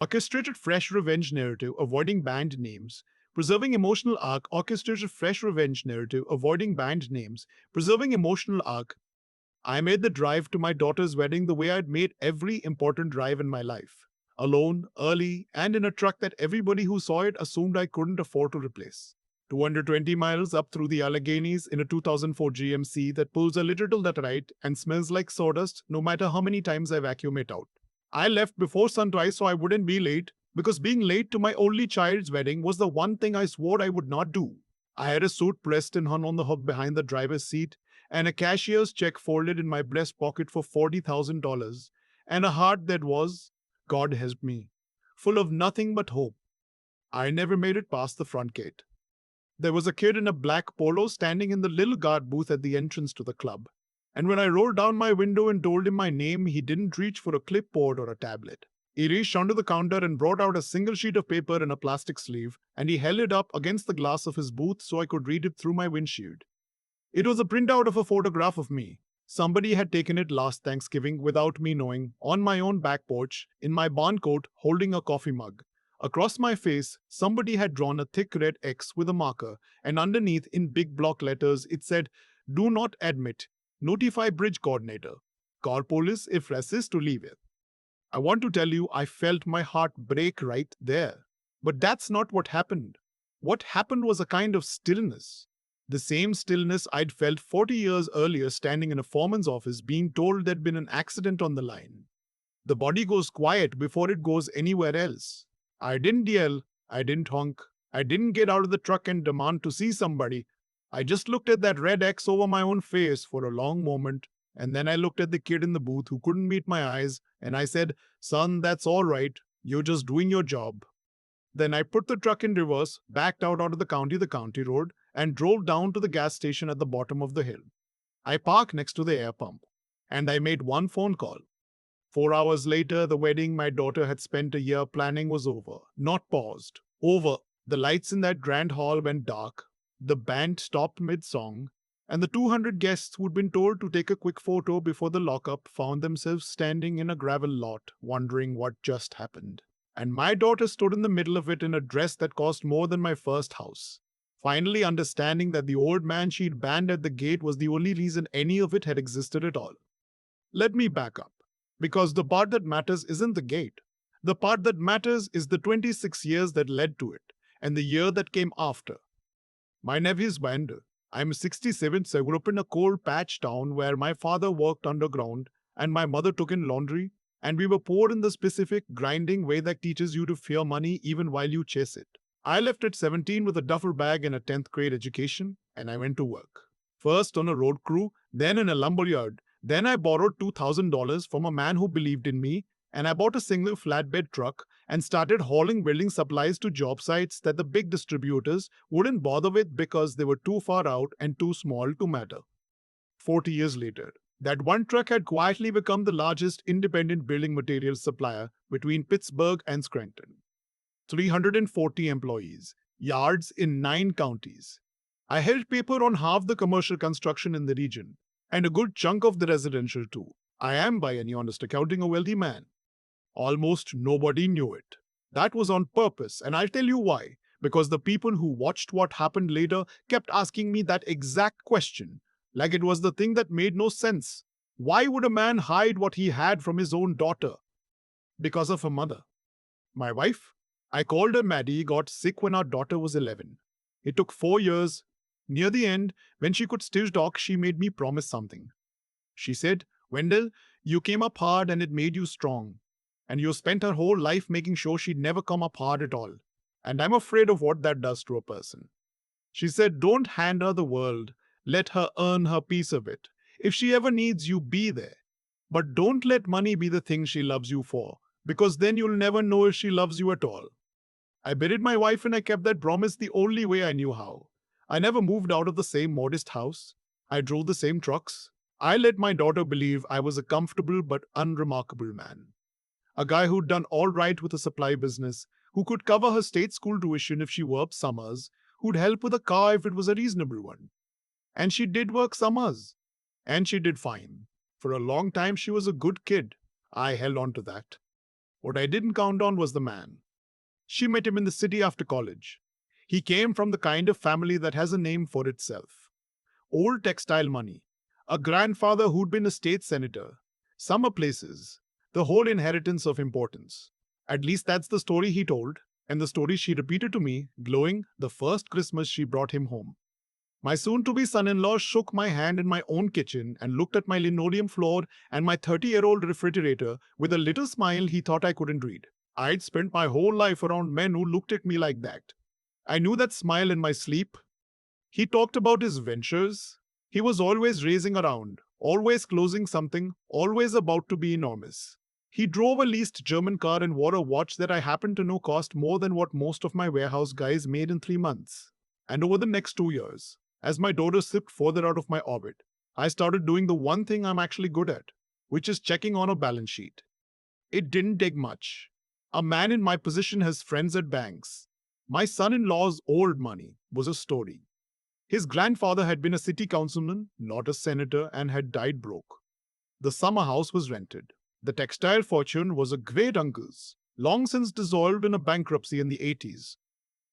Orchestrated fresh revenge narrative, avoiding banned names. Preserving emotional arc, orchestrated fresh revenge narrative, avoiding banned names. Preserving emotional arc. I made the drive to my daughter's wedding the way I'd made every important drive in my life. Alone, early, and in a truck that everybody who saw it assumed I couldn't afford to replace. 220 miles up through the Alleghenies in a 2004 GMC that pulls a little to the right and smells like sawdust no matter how many times I vacuum it out. I left before sunrise so I wouldn't be late, because being late to my only child's wedding was the one thing I swore I would not do. I had a suit pressed and hung on the hook behind the driver's seat, and a cashier's check folded in my breast pocket for $40,000, and a heart that was, God help me, full of nothing but hope. I never made it past the front gate. There was a kid in a black polo standing in the little guard booth at the entrance to the club. And when I rolled down my window and told him my name, he didn't reach for a clipboard or a tablet. He reached under the counter and brought out a single sheet of paper in a plastic sleeve, and he held it up against the glass of his booth so I could read it through my windshield. It was a printout of a photograph of me. Somebody had taken it last Thanksgiving without me knowing, on my own back porch, in my barn coat, holding a coffee mug. Across my face, somebody had drawn a thick red X with a marker, and underneath, in big block letters, it said, "Do not admit. Notify bridge coordinator. Car police if racist to leave it." I want to tell you, I felt my heart break right there. But that's not what happened. What happened was a kind of stillness. The same stillness I'd felt 40 years earlier standing in a foreman's office being told there'd been an accident on the line. The body goes quiet before it goes anywhere else. I didn't yell, I didn't honk, I didn't get out of the truck and demand to see somebody. I just looked at that red X over my own face for a long moment, and then I looked at the kid in the booth who couldn't meet my eyes, and I said, "Son, that's all right. You're just doing your job." Then I put the truck in reverse, backed out onto the county road, and drove down to the gas station at the bottom of the hill. I parked next to the air pump, and I made one phone call. 4 hours later, the wedding my daughter had spent a year planning was over, not paused. Over. The lights in that grand hall went dark, the band stopped mid-song, and the 200 guests who'd been told to take a quick photo before the lockup found themselves standing in a gravel lot, wondering what just happened. And my daughter stood in the middle of it in a dress that cost more than my first house, finally understanding that the old man she'd banned at the gate was the only reason any of it had existed at all. Let me back up, because the part that matters isn't the gate. The part that matters is the 26 years that led to it, and the year that came after. My nephew's Wander. I'm 67, so I grew up in a coal patch town where my father worked underground and my mother took in laundry, and we were poor in the specific, grinding way that teaches you to fear money even while you chase it. I left at 17 with a duffel bag and a 10th grade education, and I went to work. First on a road crew, then in a lumberyard. Then I borrowed $2,000 from a man who believed in me, and I bought a single flatbed truck and started hauling building supplies to job sites that the big distributors wouldn't bother with because they were too far out and too small to matter. 40 years later, that one truck had quietly become the largest independent building materials supplier between Pittsburgh and Scranton. 340 employees, yards in 9 counties. I held paper on half the commercial construction in the region, and a good chunk of the residential too. I am, by any honest accounting, a wealthy man. Almost nobody knew it. That was on purpose, and I'll tell you why. Because the people who watched what happened later kept asking me that exact question, like it was the thing that made no sense. Why would a man hide what he had from his own daughter? Because of her mother. My wife? I called her Maddie, got sick when our daughter was 11. It took 4 years. Near the end, when she could still talk, she made me promise something. She said, "Wendell, you came up hard and it made you strong. And you spent her whole life making sure she'd never come up hard at all. And I'm afraid of what that does to a person." She said, "Don't hand her the world. Let her earn her piece of it. If she ever needs you, be there. But don't let money be the thing she loves you for, because then you'll never know if she loves you at all." I buried my wife and I kept that promise the only way I knew how. I never moved out of the same modest house. I drove the same trucks. I let my daughter believe I was a comfortable but unremarkable man. A guy who'd done all right with a supply business, who could cover her state school tuition if she worked summers, who'd help with a car if it was a reasonable one. And she did work summers. And she did fine. For a long time she was a good kid. I held on to that. What I didn't count on was the man. She met him in the city after college. He came from the kind of family that has a name for itself. Old textile money. A grandfather who'd been a state senator. Summer places. The whole inheritance of importance. At least that's the story he told, and the story she repeated to me, glowing, the first Christmas she brought him home. My soon to be son in law shook my hand in my own kitchen and looked at my linoleum floor and my 30-year-old refrigerator with a little smile he thought I couldn't read. I'd spent my whole life around men who looked at me like that. I knew that smile in my sleep. He talked about his ventures. He was always racing around, always closing something, always about to be enormous. He drove a leased German car and wore a watch that I happened to know cost more than what most of my warehouse guys made in 3 months. And over the next 2 years, as my daughter slipped further out of my orbit, I started doing the one thing I'm actually good at, which is checking on a balance sheet. It didn't take much. A man in my position has friends at banks. My son in law's old money was a story. His grandfather had been a city councilman, not a senator, and had died broke. The summer house was rented. The textile fortune was a great uncle's, long since dissolved in a bankruptcy in the 80s.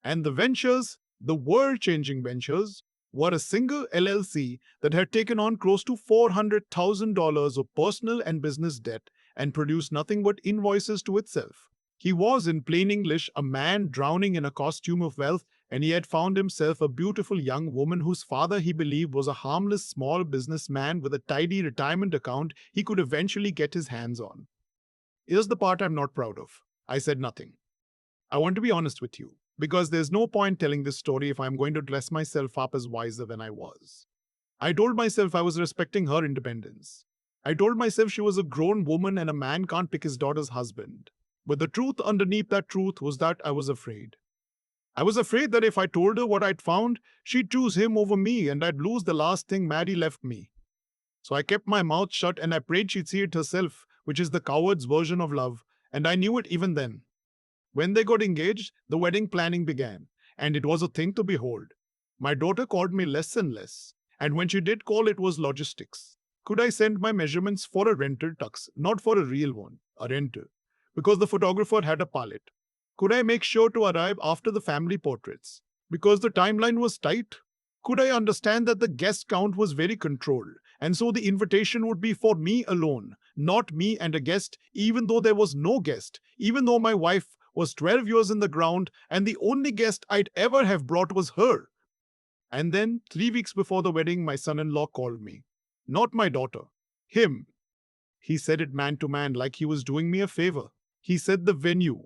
And the ventures, the world-changing ventures, were a single LLC that had taken on close to $400,000 of personal and business debt and produced nothing but invoices to itself. He was, in plain English, a man drowning in a costume of wealth, and he had found himself a beautiful young woman whose father he believed was a harmless small businessman with a tidy retirement account he could eventually get his hands on. Here's the part I'm not proud of. I said nothing. I want to be honest with you, because there's no point telling this story if I'm going to dress myself up as wiser than I was. I told myself I was respecting her independence. I told myself she was a grown woman and a man can't pick his daughter's husband. But the truth underneath that truth was that I was afraid. I was afraid that if I told her what I'd found, she'd choose him over me and I'd lose the last thing Maddie left me. So I kept my mouth shut and I prayed she'd see it herself, which is the coward's version of love, and I knew it even then. When they got engaged, the wedding planning began, and it was a thing to behold. My daughter called me less and less, and when she did call, it was logistics. Could I send my measurements for a rented tux, not for a real one, a renter, because the photographer had a palette? Could I make sure to arrive after the family portraits, because the timeline was tight? Could I understand that the guest count was very controlled, and so the invitation would be for me alone, not me and a guest, even though there was no guest, even though my wife was 12 years in the ground and the only guest I'd ever have brought was her? And then, 3 weeks before the wedding, my son-in-law called me. Not my daughter. Him. He said it man to man like he was doing me a favor. He said the venue.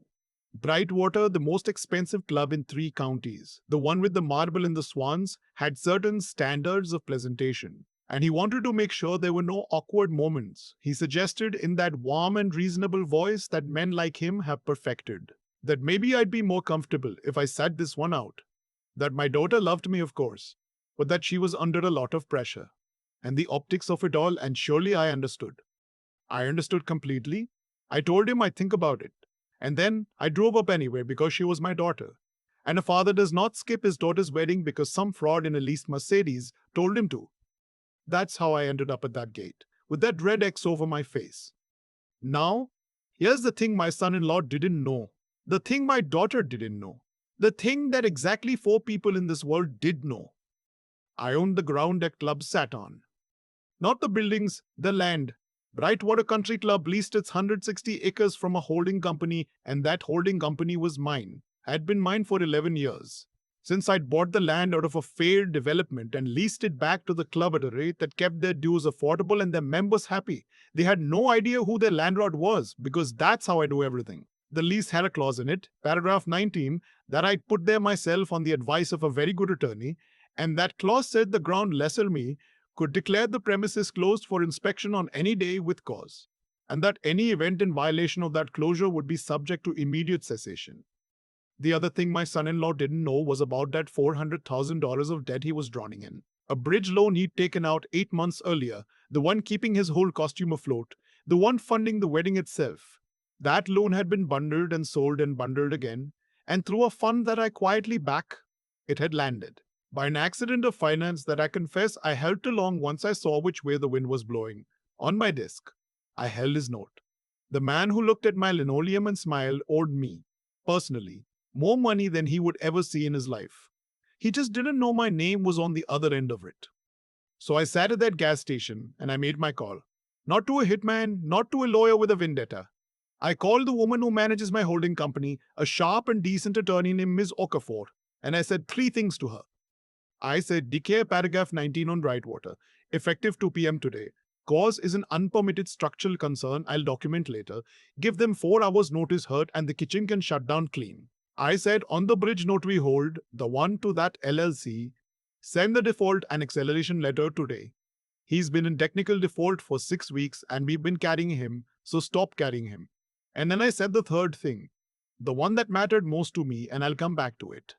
Brightwater, the most expensive club in 3 counties, the one with the marble and the swans, had certain standards of presentation. And he wanted to make sure there were no awkward moments. He suggested in that warm and reasonable voice that men like him have perfected. That maybe I'd be more comfortable if I sat this one out. That my daughter loved me, of course, but that she was under a lot of pressure. And the optics of it all, and surely I understood. I understood completely. I told him I'd think about it. And then I drove up anyway because she was my daughter. And a father does not skip his daughter's wedding because some fraud in a leased Mercedes told him to. That's how I ended up at that gate, with that red X over my face. Now, here's the thing my son-in-law didn't know. The thing my daughter didn't know. The thing that exactly 4 people in this world did know. I owned the ground that club sat on. Not the buildings, the land. Brightwater Country Club leased its 160 acres from a holding company, and that holding company was mine. Had been mine for 11 years. Since I'd bought the land out of a failed development and leased it back to the club at a rate that kept their dues affordable and their members happy. They had no idea who their landlord was, because that's how I do everything. The lease had a clause in it, paragraph 19, that I'd put there myself on the advice of a very good attorney, and that clause said the ground lessor me could declare the premises closed for inspection on any day with cause, and that any event in violation of that closure would be subject to immediate cessation. The other thing my son-in-law didn't know was about that $400,000 of debt he was drowning in. A bridge loan he'd taken out 8 months earlier, the one keeping his whole costume afloat, the one funding the wedding itself. That loan had been bundled and sold and bundled again, and through a fund that I quietly back, it had landed. By an accident of finance that I confess I helped along once I saw which way the wind was blowing. On my desk, I held his note. The man who looked at my linoleum and smiled owed me, personally, more money than he would ever see in his life. He just didn't know my name was on the other end of it. So I sat at that gas station and I made my call. Not to a hitman, not to a lawyer with a vendetta. I called the woman who manages my holding company, a sharp and decent attorney named Ms. Okafor, and I said three things to her. I said, declare paragraph 19 on Brightwater, effective 2 p.m. today. Cause is an unpermitted structural concern I'll document later. Give them 4 hours notice hurt and the kitchen can shut down clean. I said, on the bridge note we hold, the one to that LLC, send the default and acceleration letter today. He's been in technical default for 6 weeks and we've been carrying him, so stop carrying him. And then I said the third thing, the one that mattered most to me, and I'll come back to it.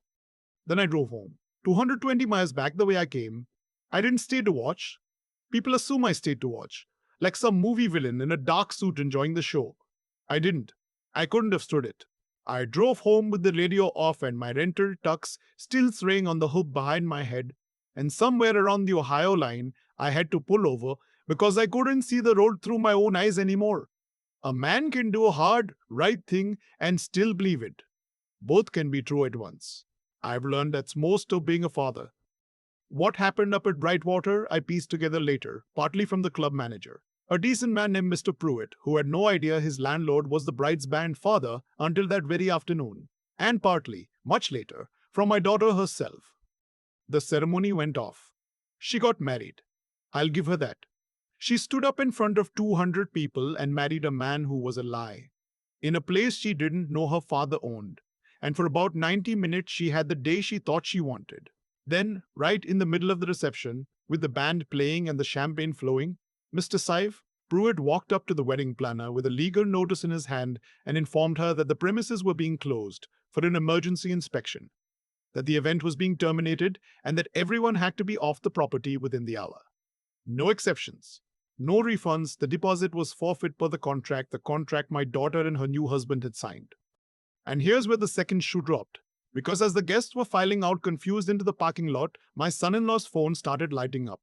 Then I drove home. 220 miles back the way I came. I didn't stay to watch. People assume I stayed to watch, like some movie villain in a dark suit enjoying the show. I didn't. I couldn't have stood it. I drove home with the radio off and my rental tux still swaying on the hook behind my head, and somewhere around the Ohio line, I had to pull over because I couldn't see the road through my own eyes anymore. A man can do a hard, right thing and still believe it. Both can be true at once. I've learned that's most of being a father. What happened up at Brightwater, I pieced together later, partly from the club manager, a decent man named Mr. Pruitt, who had no idea his landlord was the bride's band father until that very afternoon, and partly, much later, from my daughter herself. The ceremony went off. She got married. I'll give her that. She stood up in front of 200 people and married a man who was a lie, in a place she didn't know her father owned. And for about 90 minutes, she had the day she thought she wanted. Then, right in the middle of the reception, with the band playing and the champagne flowing, Mr. Saif Pruitt walked up to the wedding planner with a legal notice in his hand and informed her that the premises were being closed for an emergency inspection, that the event was being terminated, and that everyone had to be off the property within the hour. No exceptions. No refunds. The deposit was forfeit per the contract my daughter and her new husband had signed. And here's where the second shoe dropped. Because as the guests were filing out confused into the parking lot, my son-in-law's phone started lighting up.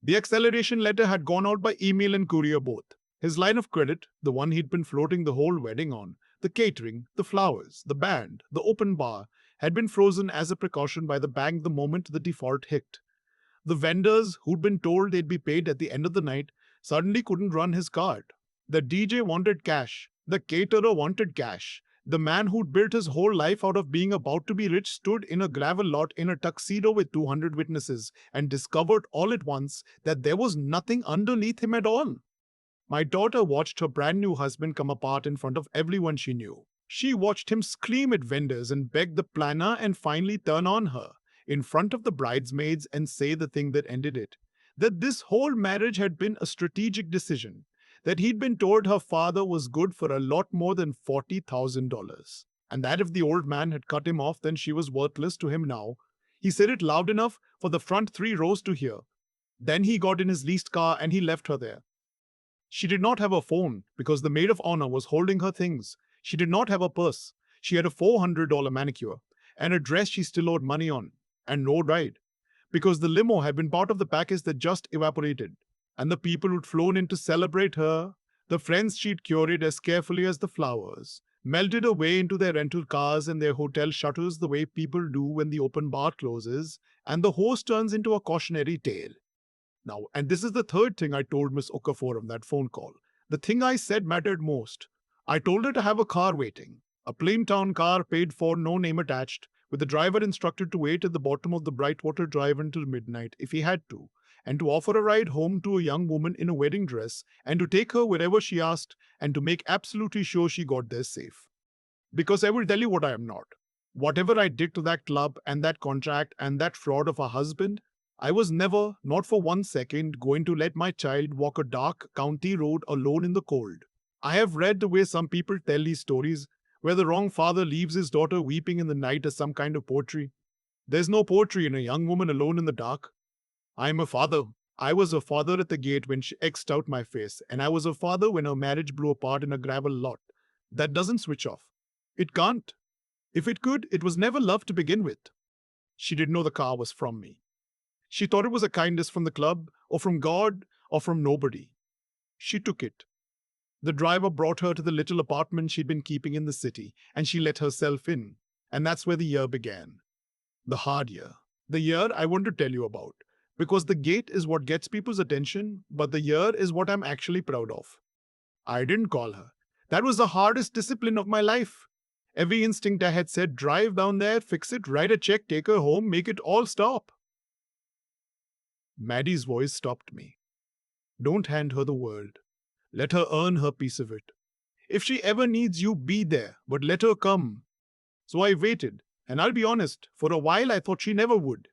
The acceleration letter had gone out by email and courier both. His line of credit, the one he'd been floating the whole wedding on, the catering, the flowers, the band, the open bar, had been frozen as a precaution by the bank the moment the default hit. The vendors, who'd been told they'd be paid at the end of the night, suddenly couldn't run his card. The DJ wanted cash. The caterer wanted cash. The man who'd built his whole life out of being about to be rich stood in a gravel lot in a tuxedo with 200 witnesses and discovered all at once that there was nothing underneath him at all. My daughter watched her brand new husband come apart in front of everyone she knew. She watched him scream at vendors and beg the planner and finally turn on her in front of the bridesmaids and say the thing that ended it. That this whole marriage had been a strategic decision. That he'd been told her father was good for a lot more than $40,000. And that if the old man had cut him off, then she was worthless to him now. He said it loud enough for the front 3 rows to hear. Then he got in his leased car and he left her there. She did not have a phone because the maid of honor was holding her things. She did not have a purse. She had a $400 manicure and a dress she still owed money on, and no ride, because the limo had been part of the package that just evaporated. And the people who'd flown in to celebrate her, the friends she'd curated as carefully as the flowers, melted away into their rental cars and their hotel shutters the way people do when the open bar closes, and the host turns into a cautionary tale. Now, and this is the third thing I told Miss Okafor on that phone call. The thing I said mattered most. I told her to have a car waiting, a plain town car paid for, no name attached, with the driver instructed to wait at the bottom of the Brightwater Drive until midnight if he had to, and to offer a ride home to a young woman in a wedding dress, and to take her wherever she asked, and to make absolutely sure she got there safe. Because I will tell you what I am not. Whatever I did to that club and that contract and that fraud of a husband, I was never, not for 1 second, going to let my child walk a dark county road alone in the cold. I have read the way some people tell these stories, where the wrong father leaves his daughter weeping in the night as some kind of poetry. There's no poetry in a young woman alone in the dark. I am a father. I was a father at the gate when she X'd out my face, and I was a father when her marriage blew apart in a gravel lot. That doesn't switch off. It can't. If it could, it was never love to begin with. She didn't know the car was from me. She thought it was a kindness from the club, or from God, or from nobody. She took it. The driver brought her to the little apartment she'd been keeping in the city, and she let herself in. And that's where the year began. The hard year. The year I want to tell you about. Because the gate is what gets people's attention, but the year is what I'm actually proud of. I didn't call her. That was the hardest discipline of my life. Every instinct I had said, drive down there, fix it, write a check, take her home, make it all stop. Maddie's voice stopped me. Don't hand her the world. Let her earn her piece of it. If she ever needs you, be there, but let her come. So I waited, and I'll be honest, for a while I thought she never would.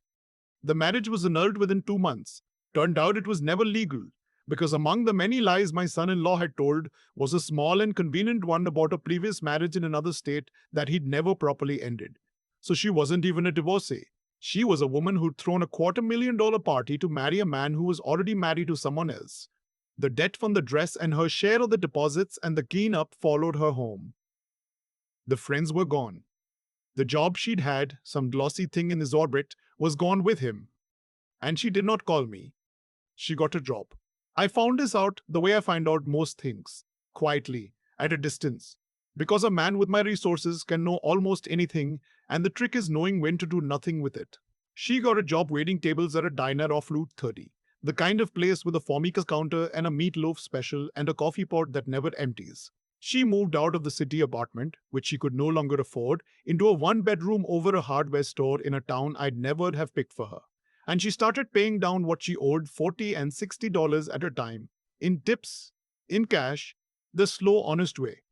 The marriage was annulled within 2 months. Turned out it was never legal, because among the many lies my son in law had told was a small and convenient one about a previous marriage in another state that he'd never properly ended. So she wasn't even a divorcee. She was a woman who'd thrown a $250,000 party to marry a man who was already married to someone else. The debt from the dress and her share of the deposits and the clean-up followed her home. The friends were gone. The job she'd had, some glossy thing in his orbit, was gone with him. And she did not call me. She got a job. I found this out the way I find out most things, quietly, at a distance. Because a man with my resources can know almost anything, and the trick is knowing when to do nothing with it. She got a job waiting tables at a diner off Route 30, the kind of place with a formica counter and a meatloaf special and a coffee pot that never empties. She moved out of the city apartment, which she could no longer afford, into a one-bedroom over a hardware store in a town I'd never have picked for her. And she started paying down what she owed $40 and $60 at a time, in tips, in cash, the slow, honest way.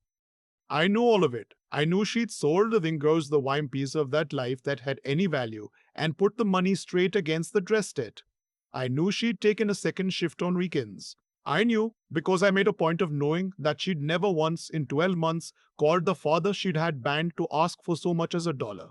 I knew all of it. I knew she'd sold the Wingers the wine piece of that life that had any value and put the money straight against the dress debt. I knew she'd taken a second shift on weekends. I knew, because I made a point of knowing, that she'd never once in 12 months called the father she'd had banned to ask for so much as $1.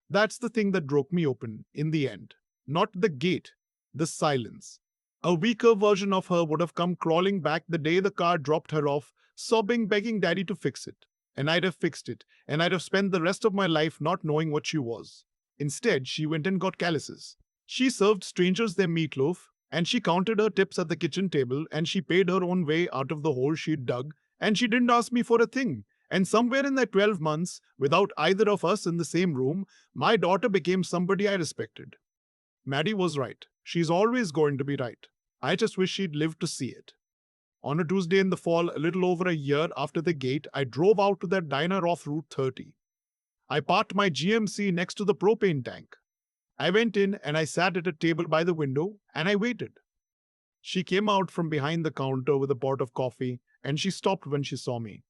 That's the thing that broke me open, in the end. Not the gate, the silence. A weaker version of her would have come crawling back the day the car dropped her off, sobbing, begging daddy to fix it. And I'd have fixed it, and I'd have spent the rest of my life not knowing what she was. Instead, she went and got calluses. She served strangers their meatloaf, and she counted her tips at the kitchen table, and she paid her own way out of the hole she'd dug, and she didn't ask me for a thing. And somewhere in that 12 months, without either of us in the same room, my daughter became somebody I respected. Maddie was right. She's always going to be right. I just wish she'd lived to see it. On a Tuesday in the fall, a little over a year after the gate, I drove out to that diner off Route 30. I parked my GMC next to the propane tank. I went in and I sat at a table by the window and I waited. She came out from behind the counter with a pot of coffee and she stopped when she saw me.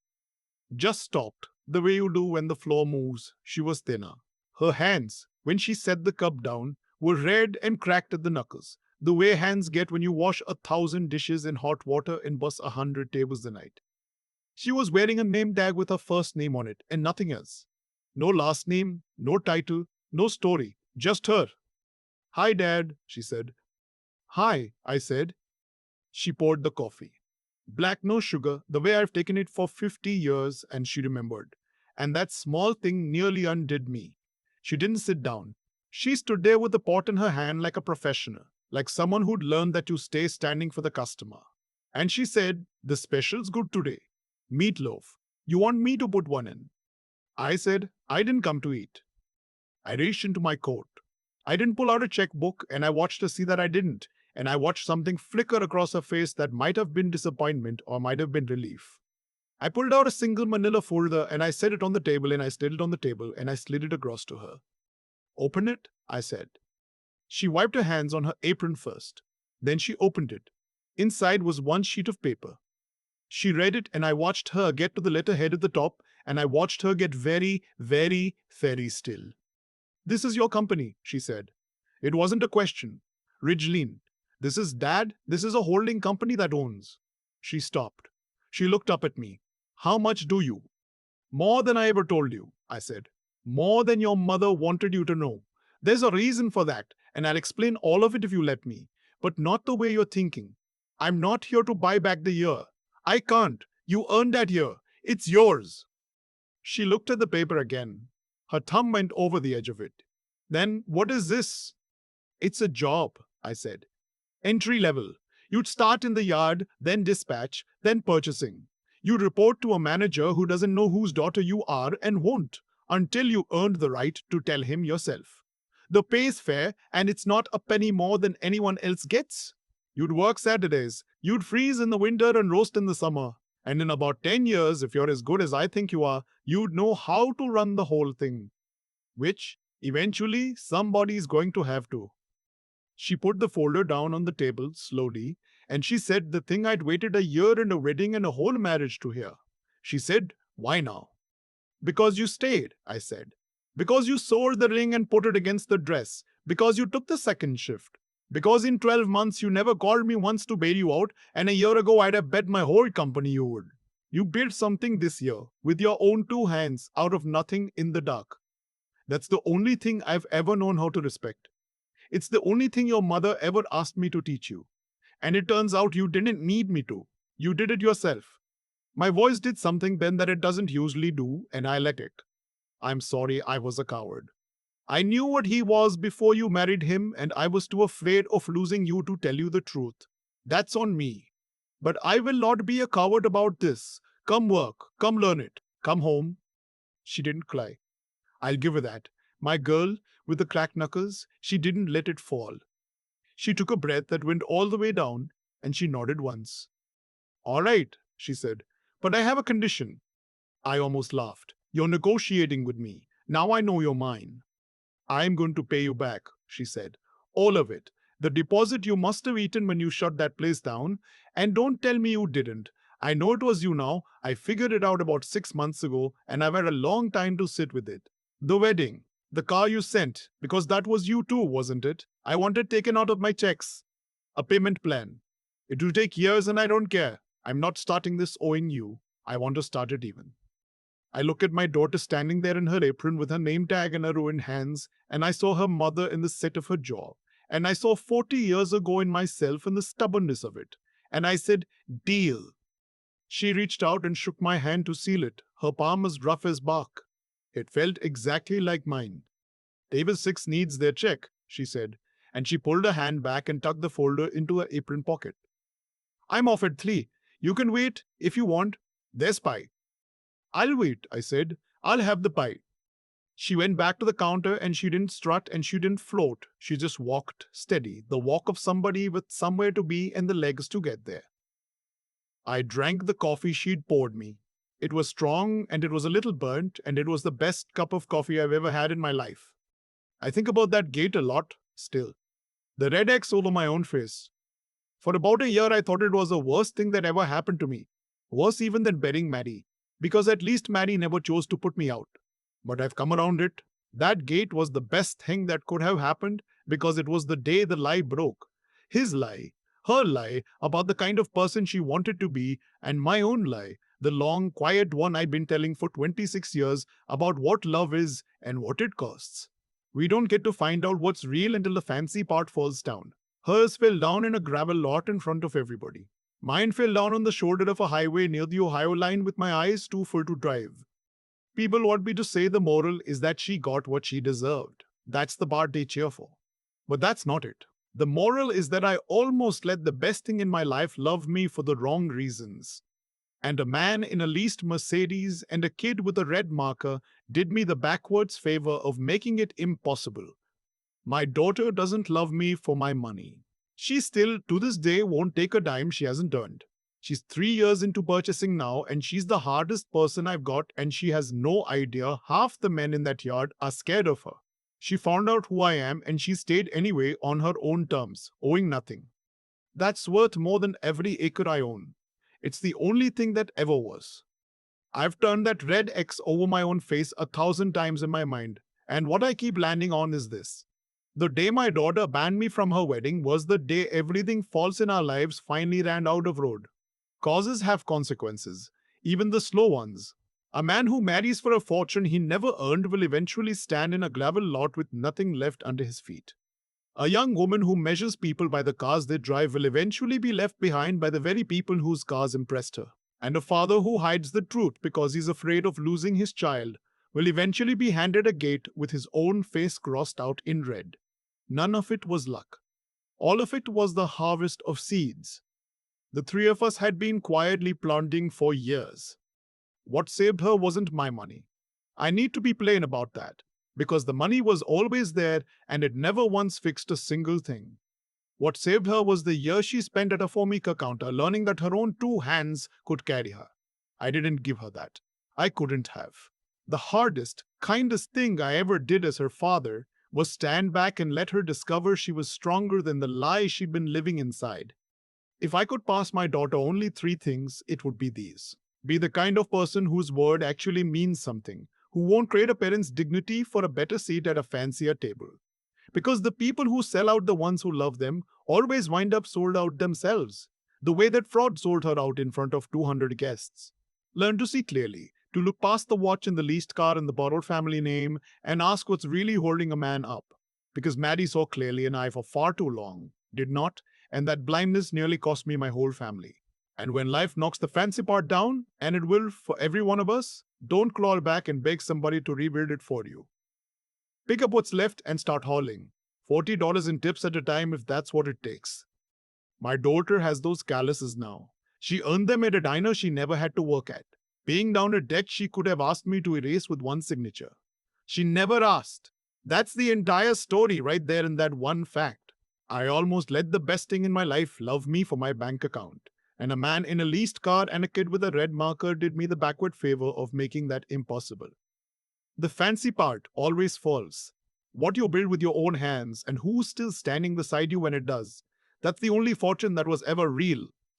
Just stopped, the way you do when the floor moves. She was thinner. Her hands, when she set the cup down, were red and cracked at the knuckles, the way hands get when you wash 1,000 dishes in hot water and bus 100 tables a night. She was wearing a name tag with her first name on it and nothing else. No last name, no title, no story, just her. "Hi, Dad," she said. "Hi," I said. She poured the coffee. Black, no sugar, the way I've taken it for 50 years, and she remembered. And that small thing nearly undid me. She didn't sit down. She stood there with the pot in her hand like a professional, like someone who'd learned that you stay standing for the customer. And she said, "The special's good today. Meatloaf. You want me to put one in?" I said, "I didn't come to eat." I reached into my coat. I didn't pull out a checkbook, and I watched her see that I didn't, and I watched something flicker across her face that might have been disappointment or might have been relief. I pulled out a single manila folder and I set it on the table and I slid it on the table and I slid it across to her. "Open it," I said. She wiped her hands on her apron first. Then she opened it. Inside was one sheet of paper. She read it and I watched her get to the letterhead at the top and I watched her get very, very, very still. "This is your company," she said. It wasn't a question. "Ridgeline. This is Dad. This is a holding company that owns." She stopped. She looked up at me. "How much do you?" "More than I ever told you," I said. "More than your mother wanted you to know. There's a reason for that, and I'll explain all of it if you let me. But not the way you're thinking. I'm not here to buy back the year. I can't. You earned that year. It's yours." She looked at the paper again. Her thumb went over the edge of it. "Then what is this?" "It's a job," I said. "Entry level. You'd start in the yard, then dispatch, then purchasing. You report to a manager who doesn't know whose daughter you are and won't until you earned the right to tell him yourself. The pay is fair and it's not a penny more than anyone else gets. You'd work Saturdays, you'd freeze in the winter and roast in the summer. And in about 10 years, if you're as good as I think you are, you'd know how to run the whole thing. Which, eventually, somebody's going to have to. She put the folder down on the table slowly, and she said the thing I'd waited a year and a wedding and a whole marriage to hear. She said, "Why now?" "Because you stayed," I said. "Because you sewed the ring and put it against the dress. Because you took the second shift. Because in 12 months you never called me once to bail you out, and a year ago I'd have bet my whole company you would. You built something this year, with your own two hands, out of nothing in the dark. That's the only thing I've ever known how to respect. It's the only thing your mother ever asked me to teach you. And it turns out you didn't need me to. You did it yourself. My voice did something then that it doesn't usually do, and I let it. I'm sorry I was a coward. I knew what he was before you married him, and I was too afraid of losing you to tell you the truth. That's on me. But I will not be a coward about this. Come work, come learn it, come home." She didn't cry. I'll give her that. My girl, with the cracked knuckles, she didn't let it fall. She took a breath that went all the way down, and she nodded once. "All right," she said, "but I have a condition." I almost laughed. "You're negotiating with me. Now I know you're mine." "I'm going to pay you back," she said. "All of it. The deposit you must have eaten when you shut that place down. And don't tell me you didn't. I know it was you now. I figured it out about 6 months ago, and I've had a long time to sit with it. The wedding. The car you sent, because that was you too, wasn't it? I wanted taken out of my checks. A payment plan. It will take years and I don't care. I'm not starting this owing you. I want to start it even." I looked at my daughter standing there in her apron with her name tag in her ruined hands, and I saw her mother in the set of her jaw. And I saw 40 years ago in myself and the stubbornness of it. And I said, "Deal." She reached out and shook my hand to seal it, her palm as rough as bark. It felt exactly like mine. "Table 6 needs their check," she said, and she pulled her hand back and tucked the folder into her apron pocket. "I'm off at 3. You can wait if you want. There's pie." "I'll wait," I said. "I'll have the pie." She went back to the counter and she didn't strut and she didn't float. She just walked steady, the walk of somebody with somewhere to be and the legs to get there. I drank the coffee she'd poured me. It was strong and it was a little burnt, and it was the best cup of coffee I've ever had in my life. I think about that gate a lot still. The red X over my own face. For about a year, I thought it was the worst thing that ever happened to me. Worse even than burying Maddie. Because at least Maddie never chose to put me out. But I've come around it. That gate was the best thing that could have happened because it was the day the lie broke. His lie, her lie about the kind of person she wanted to be, and my own lie, the long, quiet one I'd been telling for 26 years about what love is and what it costs. We don't get to find out what's real until the fancy part falls down. Hers fell down in a gravel lot in front of everybody. Mine fell down on the shoulder of a highway near the Ohio line with my eyes too full to drive. People want me to say the moral is that she got what she deserved. That's the part they cheer for. But that's not it. The moral is that I almost let the best thing in my life love me for the wrong reasons. And a man in a leased Mercedes and a kid with a red marker did me the backwards favor of making it impossible. My daughter doesn't love me for my money. She still, to this day, won't take a dime she hasn't earned. She's 3 years into purchasing now, and she's the hardest person I've got, and she has no idea half the men in that yard are scared of her. She found out who I am, and she stayed anyway on her own terms, owing nothing. That's worth more than every acre I own. It's the only thing that ever was. I've turned that red X over my own face 1,000 times in my mind, and what I keep landing on is this. The day my daughter banned me from her wedding was the day everything false in our lives finally ran out of road. Causes have consequences, even the slow ones. A man who marries for a fortune he never earned will eventually stand in a gravel lot with nothing left under his feet. A young woman who measures people by the cars they drive will eventually be left behind by the very people whose cars impressed her. And a father who hides the truth because he's afraid of losing his child will eventually be handed a gate with his own face crossed out in red. None of it was luck. All of it was the harvest of seeds. The three of us had been quietly plotting for years. What saved her wasn't my money. I need to be plain about that, because the money was always there and it never once fixed a single thing. What saved her was the year she spent at a Formica counter learning that her own two hands could carry her. I didn't give her that. I couldn't have. The hardest, kindest thing I ever did as her father was stand back and let her discover she was stronger than the lie she'd been living inside. If I could pass my daughter only three things, it would be these. Be the kind of person whose word actually means something, who won't trade a parent's dignity for a better seat at a fancier table. Because the people who sell out the ones who love them always wind up sold out themselves, the way that fraud sold her out in front of 200 guests. Learn to see clearly, to look past the watch and the leased car and the borrowed family name, and ask what's really holding a man up. Because Maddie saw clearly and I for far too long did not, and that blindness nearly cost me my whole family. And when life knocks the fancy part down, and it will for every one of us, don't crawl back and beg somebody to rebuild it for you. Pick up what's left and start hauling. $40 in tips at a time if that's what it takes. My daughter has those calluses now. She earned them at a diner she never had to work at, paying down a debt she could have asked me to erase with one signature. She never asked. That's the entire story right there in that one fact. I almost let the best thing in my life love me for my bank account, and a man in a leased car and a kid with a red marker did me the backward favor of making that impossible. The fancy part always falls. What you build with your own hands and who's still standing beside you when it does. That's the only fortune that was ever real.